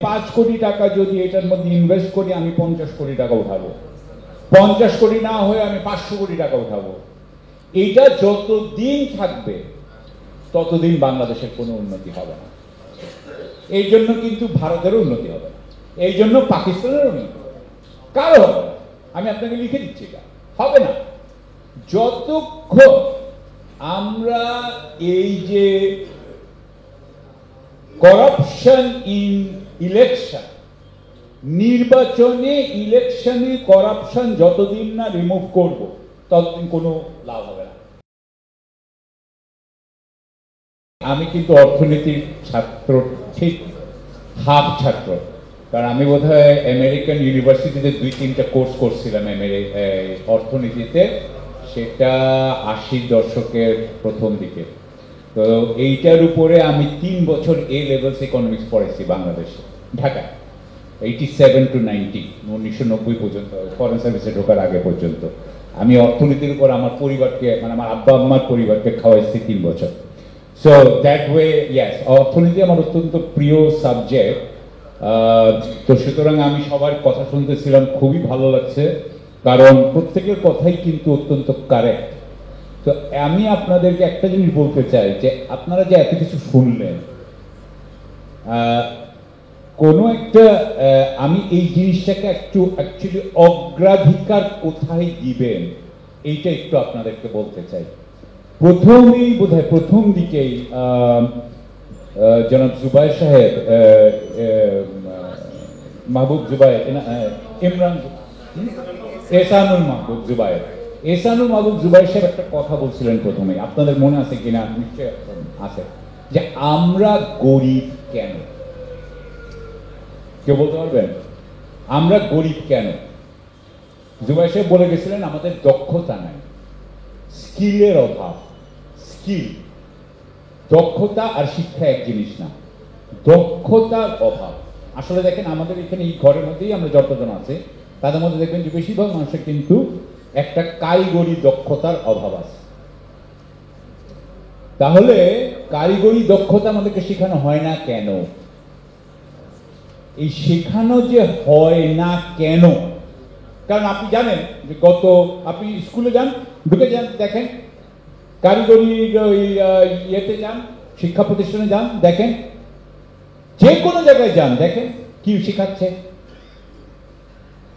5 কোটি টাকা যদি এটার মধ্যে ইনভেস্ট করি আমি 50 কোটি টাকা উঠাবো, 50 কোটি না হয়ে আমি 500 কোটি টাকা উঠাবো। এটা যতদিন থাকবে ততদিন বাংলাদেশের কোনো উন্নতি হবে না। এই জন্য কিন্তু ভারতেরও উন্নতি হবে না, এই জন্য পাকিস্তানের উন্নতি হবে না, কারো হবে না। আমি আপনাকে লিখে দিচ্ছি, এটা হবে না যতক্ষণ আমরা এই যে করাপশন ইন ইলেকশন, নির্বাচনে ইলেকশনে করাপশন যতদিন না রিমুভ করব ততদিন কোনো লাভ হবে না। আমি কিন্তু অর্থনীতির ছাত্র, ঠিক হাফ ছাত্র, কারণ আমি বোধহয় আমেরিকান ইউনিভার্সিটিতে 2-3টা কোর্স করছিলাম অর্থনীতিতে, সেটা 80 দশকের প্রথম দিকে। তো এইটার উপরে আমি 3 বছর এ লেভেলস ইকোনমিক্স পড়েছি বাংলাদেশে, ঢাকায়, 87 to 90, 1990 পর্যন্ত, ফরেন সার্ভিসে ঢোকার আগে পর্যন্ত আমি অর্থনীতির উপর আমার পরিবারকে, মানে আমার আব্বা আম্মার পরিবারকে খাওয়াইছি 3 বছর। সো দ্যাট ওয়ে ইয়েস, অর্থনীতি আমার অত্যন্ত প্রিয় সাবজেক্ট। তো সুতরাং আমি সবার কথা শুনতেছিলাম, খুবই ভালো লাগছে, কারণ প্রত্যেকের কথাই কিন্তু অত্যন্ত কারেক্ট। তো আমি আপনাদেরকে একটা জিনিস বলতে চাই যে আপনারা যে এত কিছু শুনলেন, কোনো একটা আমি এই জিনিসটাকে একটু অ্যাকচুয়ালি অগ্রাধিকার কোথায় দিবেন এইটা একটু আপনাদেরকে বলতে চাই। প্রথমেই বোধহয় প্রথম দিকেই জনাব জুবায়ের সাহেব, মাহবুব জুবায়ের, ইমরান, এহসানুল মাহবুব জুবায়ের, এহসানুল মাহবুব জুবায়ের সাহেব একটা কথা বলছিলেন প্রথমে, আপনাদের মনে আছে কিনা নিশ্চয়ই আছে, যে আমরা গরিব কেন? কেউ বলতে পারবেন আমরা গরিব কেন? জুবায়ের সাহেব বলে গেছিলেন আমাদের দক্ষতা নাই, স্কিলের অভাব। স্কিল, দক্ষতা আর শিক্ষা এক জিনিস না, দক্ষতার অভাব। আসলে দেখেন আমাদের এখানে এই ঘরের মধ্যেই আমরা যতজন আছে তাদের মধ্যে দেখবেন যে বেশিরভাগ মানুষের কিন্তু একটা কারিগরি দক্ষতার অভাব আছে। তাহলে কারিগরি দক্ষতা আমাদেরকে শেখানো হয় না কেন? এই শেখানো যে হয় না কেন, কারণ আপনি জানেন যে আপনি স্কুলে যান, ঢুকে যান, দেখেন কারিগরি ইয়েতে যান, শিক্ষা প্রতিষ্ঠানে যান, দেখেন যে কোনো জায়গায় যান, দেখেন কি শেখাচ্ছে।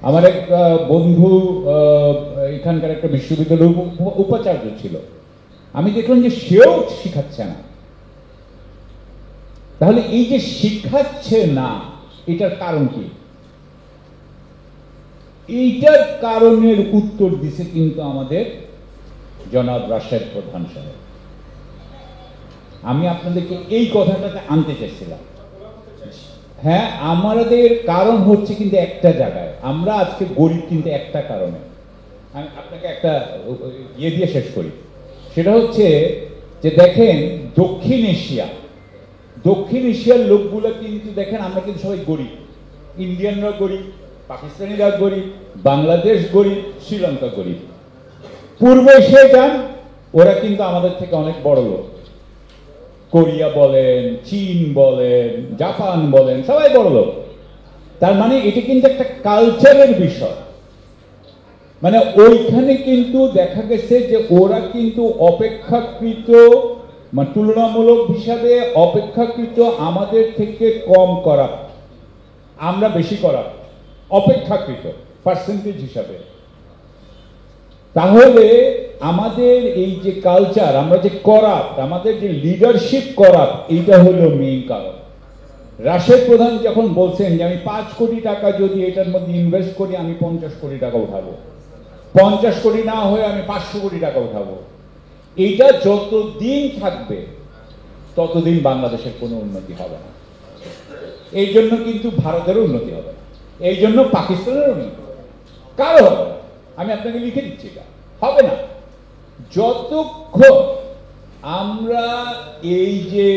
আমার এক বন্ধু এখানকার একটা বিশ্ববিদ্যালয়ের উপাচার্য ছিল, আমি দেখলাম যে সেও শিখাচ্ছে না। তাহলে এই যে শিখাচ্ছে না, এটার কারণ কি? এইটার কারণের উত্তর দিছে কিন্তু আমাদের জনাব রাশেদ প্রধান সাহেব। আমি আপনাদেরকে এই কথাটাতে আনতে চাইছিলাম। হ্যাঁ, আমাদের কারণ হচ্ছে কিন্তু একটা জায়গায়, আমরা আজকে গরিব কিন্তু একটা কারণে। আমি আপনাকে একটা ইয়ে দিয়ে শেষ করি, সেটা হচ্ছে যে দেখেন দক্ষিণ এশিয়ার লোকগুলো কিন্তু দেখেন আমরা কিন্তু সবাই গরিব, ইন্ডিয়ানরা গরিব, পাকিস্তানিরা গরিব, বাংলাদেশ গরিব, শ্রীলঙ্কা গরিব। পূর্ব এশিয়ায় যান, ওরা কিন্তু আমাদের থেকে অনেক বড় লোক, কোরিয়া বলেন, চীন বলেন, জাপান বলেন, সবাই বড় লোক। তার মানে এটা কিন্তু একটা কালচারের বিষয়। মানে ওইখানে কিন্তু দেখা গেছে যে ওরা কিন্তু অপেক্ষাকৃত, মানে তুলনামূলক হিসাবে অপেক্ষাকৃত আমাদের থেকে কম করাপ্ট, আমরা বেশি করাপ্ট অপেক্ষাকৃত পার্সেন্টেজ হিসাবে। তাহলে আমাদের এই যে কালচার, আমরা যে করাপ্ট, আমাদের যে লিডারশিপ করাপ্ট, এইটা হলো মেইন কারণ। রাশেদ প্রধান যখন বলছেন যে আমি 5 কোটি টাকা যদি এটার মধ্যে ইনভেস্ট করি আমি 50 কোটি টাকা উঠাবো, 50 কোটি না হয়ে আমি 500 কোটি টাকা উঠাবো, এইটা যতদিন থাকবে ততদিন বাংলাদেশের কোনো উন্নতি হবে না। এই জন্য কিন্তু ভারতেরও উন্নতি হবে না, এই জন্য পাকিস্তানেরও উন্নতি হবে না, কারো হবে না। আমি আপনাকে লিখে দিচ্ছি, এটা হবে না যতক্ষণ আমরা এই যে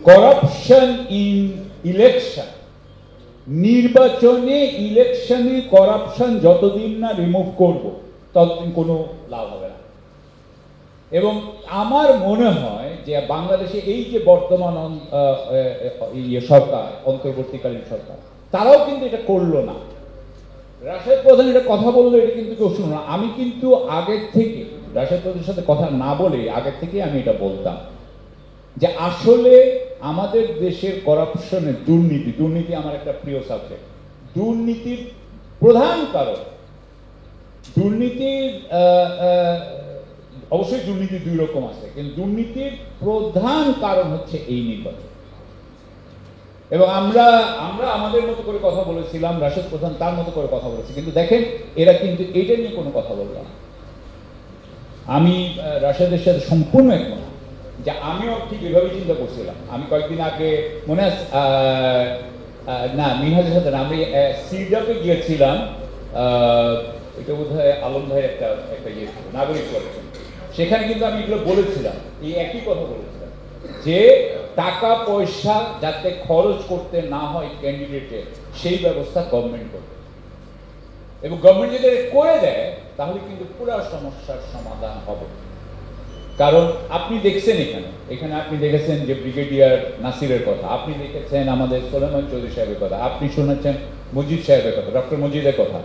করাপশন ইন ইলেকশন, নির্বাচনে ইলেকশনে করাপশন যতদিন না রিমুভ করব ততদিন কোনো লাভ হবে না। এবং আমার মনে হয় যে বাংলাদেশে এই যে বর্তমান সরকার, অন্তর্বর্তীকালীন সরকার, তারাও কিন্তু এটা করলো না। রাশেদ প্রধান এটা কথা বললো, এটা কিন্তু কেউ শুনলো না। আমি কিন্তু আগের থেকে রাশেদ প্রধানের সাথে কথা না বলে আগের থেকে আমি এটা বলতাম যে আসলে আমাদের দেশের করাপশনের দুর্নীতি আমার একটা প্রিয় সাবজেক্ট। দুর্নীতির প্রধান কারণ, দুর্নীতির অবশ্যই দুর্নীতি দুই রকম আছে, কিন্তু দুর্নীতির প্রধান কারণ হচ্ছে এই নির্বাচন। এবং আমরা আমাদের মতো করে কথা বলেছিলাম, রাশেদ প্রধান তার মতো করে কথা বলেছে, কিন্তু দেখেন এরা কিন্তু এটা নিয়ে কোনো কথা বলল না। আমি রাশেদের সাথে সম্পূর্ণ একমত যে আমিও ঠিক এভাবে চিন্তা করছিলাম। আমি কয়েকদিন আগে মনে আছে না মিনহাজের সাথে আমি সিডাপে গিয়েছিলাম, এটা বোধ হয় আলম ভাই একটা ইয়ে ছিল, নাগরিক করেছেন। সেখানে কিন্তু আমি এগুলো বলেছিলাম, এই একই কথা বলেছিলাম যে টাকা পয়সা যাতে খরচ করতে না হয় ক্যান্ডিডেটের, সেই ব্যবস্থা গভর্নমেন্ট করবে। এবং গভর্নমেন্ট যদি করে দেয় তাহলে কিন্তু পুরো সমস্যার সমাধান হবে। কারণ আপনি দেখছেন এখানে আপনি দেখেছেন যে ব্রিগেডিয়ার নাসিরের কথা, আপনি দেখেছেন আমাদের সোলেমান চৌধুরী সাহেবের কথা, আপনি শুনেছেন মজিদ সাহেবের কথা, ডক্টর মজিদের কথা।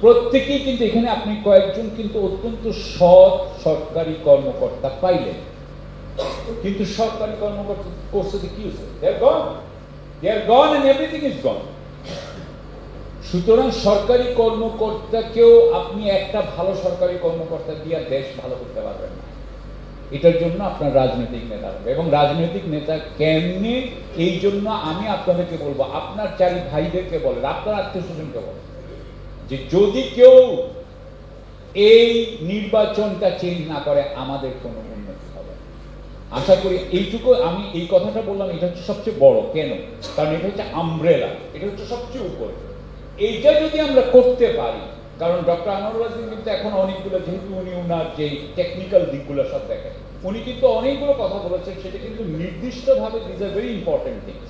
প্রত্যেকেই কিন্তু এখানে আপনি কয়েকজন কিন্তু অত্যন্ত সৎ সরকারি কর্মকর্তা পাইলেন, কিন্তু সরকারি কর্মকর্তা করছে কি হয়েছে? They are gone and everything is gone. সুতরাং সরকারি কর্মকর্তাকেও আপনি একটা ভালো সরকারি কর্মকর্তা দিয়ে দেশ ভালো করতে পারবেন না। এটার জন্য আপনার রাজনৈতিক নেতা হবে, এবং রাজনৈতিক নেতা কেমনে, এই জন্য আমি আপনাদেরকে বলবো, আপনার চারি ভাইদেরকে বলেন, আপনার আত্মীয় স্বজনকে বলেন যে যদি কেউ এই নির্বাচনটা চেঞ্জ না করে আমাদের কোনো উন্নতি হবে। আশা করি এইটুকু আমি এই কথাটা বললাম, এটা হচ্ছে সবচেয়ে বড়। কেন? কারণ এটা হচ্ছে আমব্রেলা, এটা হচ্ছে সবচেয়ে উপরে। এইটা যদি আমরা করতে পারি, কারণ ডক্টর আনোয়ার হোসেন কিন্তু এখন অনেকগুলো, যেহেতু উনি ওনার যে টেকনিক্যাল দিকগুলো সব দেখেন, উনি কিন্তু অনেকগুলো কথা বলেছেন, সেটা কিন্তু নির্দিষ্টভাবে this are very important things,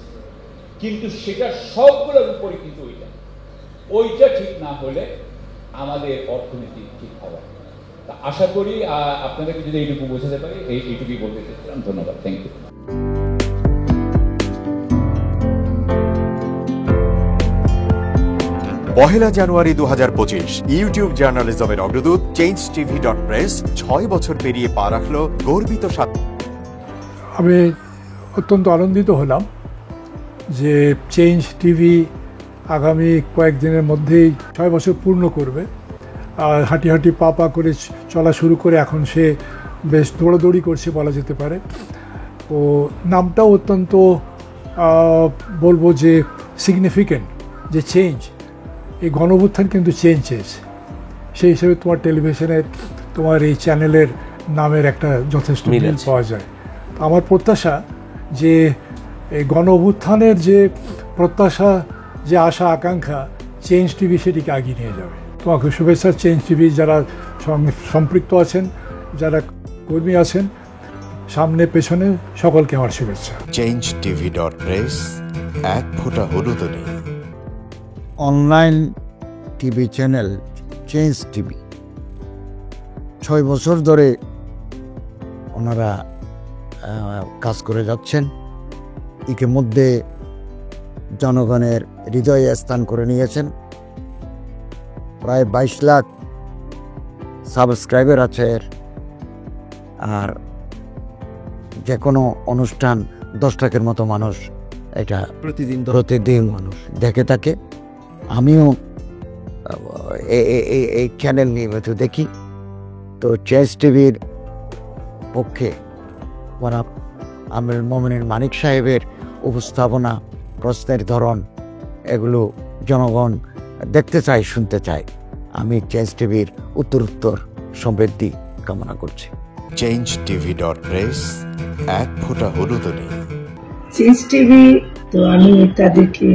কিন্তু সেটা সবগুলোর উপরে কিন্তু ওইটা ঠিক না হলে আমাদের অর্থনীতি ঠিক হবে। তা আশা করি আপনাদেরকে যদি এইটুকু বোঝাতে পারি, এইটুকুই বলতে চাইছিলাম। ধন্যবাদ, থ্যাংক ইউ। পহেলা জানুয়ারি 2025 ইউটিউব জার্নালিজমের অগ্রদূত changetv.press 6 বছর পেরিয়ে পা রাখল গর্বিত আমি অত্যন্ত আনন্দিত হলাম যে চেঞ্জ টিভি আগামী কয়েকদিনের মধ্যেই 6 বছর পূর্ণ করবে। আর হাঁটি হাঁটি পা পা করে চলা শুরু করে এখন সে বেশ দৌড়াদৌড়ি করছে বলা যেতে পারে। ও নামটাও অত্যন্ত বলবো যে সিগনিফিক্যান্ট, যে চেঞ্জ, এই গণঅভ্যুত্থান কিন্তু চেঞ্জেস। সেই হিসেবে তোমার টেলিভিশনের, তোমার এই চ্যানেলের নামের একটা যথেষ্ট মিল পাওয়া যায়। আমার প্রত্যাশা যে এই গণঅভ্যুত্থানের যে প্রত্যাশা, যে আশা আকাঙ্ক্ষা, চেঞ্জ টিভি সেটিকে এগিয়ে নিয়ে যাবে। তোমাকে শুভেচ্ছা। চেঞ্জ টিভি যারা সম্পৃক্ত আছেন, যারা কর্মী আছেন, সামনে পেছনে সকলকে আমার শুভেচ্ছা। changetv.press, এক ফোঁটা হলুদ নেই। Online TV channel change TV 6 বছর ধরে ওনারা কাজ করে যাচ্ছেন। ইতিমধ্যে জনগণের হৃদয়ে স্থান করে নিয়েছেন। প্রায় 22 লাখ সাবস্ক্রাইবার আছে। আর যে কোনো অনুষ্ঠান 10 লাখের মতো মানুষ এটা প্রতিদিন মানুষ দেখে থাকে। আমিও এই চ্যানেল নিয়মিত দেখি। তো চেঞ্জ টিভির পক্ষে আমির মোমিনুল মানিক সাহেবের উপস্থাপনা, প্রশ্নের ধরন, এগুলো জনগণ দেখতে চায়, শুনতে চায়। আমি চেঞ্জ টিভির উত্তরোত্তর সমৃদ্ধি কামনা করছি। changetv.press, এক ফোঁটা হলুদ নেই। চেঞ্জ টিভি, তো আমি তাদেরকে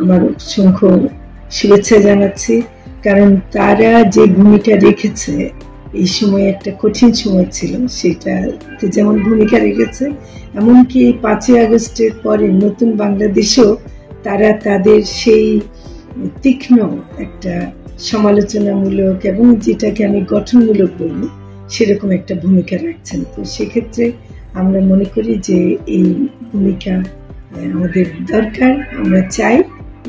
আমার অসংখ্য শুভেচ্ছা জানাচ্ছি, কারণ তারা যে ভূমিকা রেখেছে এই সময়, একটা কঠিন সময় ছিল, সেটাতে যেমন ভূমিকা রেখেছে, এমনকি 5ই আগস্টের পরে নতুন বাংলাদেশেও তারা তাদের সেই তীক্ষ্ণ একটা সমালোচনামূলক এবং যেটাকে আমি গঠনমূলক বলবো সেরকম একটা ভূমিকা রাখছেন। তো সেক্ষেত্রে আমরা মনে করি যে এই ভূমিকা আমাদের দরকার, আমরা চাই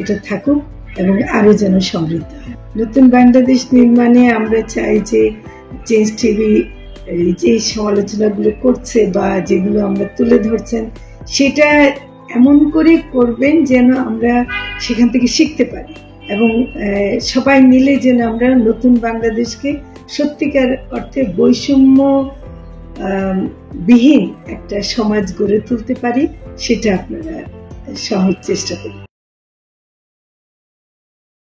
এটা থাকুক এবং আরো যেন সমৃদ্ধ হয়। নতুন বাংলাদেশ নির্মাণে আমরা চাই যে চেঞ্জ টিভি যে সমালোচনাগুলো করছে বা যেগুলো আমরা তুলে ধরছেন সেটা এমন করে করবেন যেন আমরা সেখান থেকে শিখতে পারি এবং সবাই মিলে যেন আমরা নতুন বাংলাদেশকে সত্যিকার অর্থে বৈষম্য বিহীন একটা সমাজ গড়ে তুলতে পারি, সেটা আপনারা সহজ চেষ্টা করুন।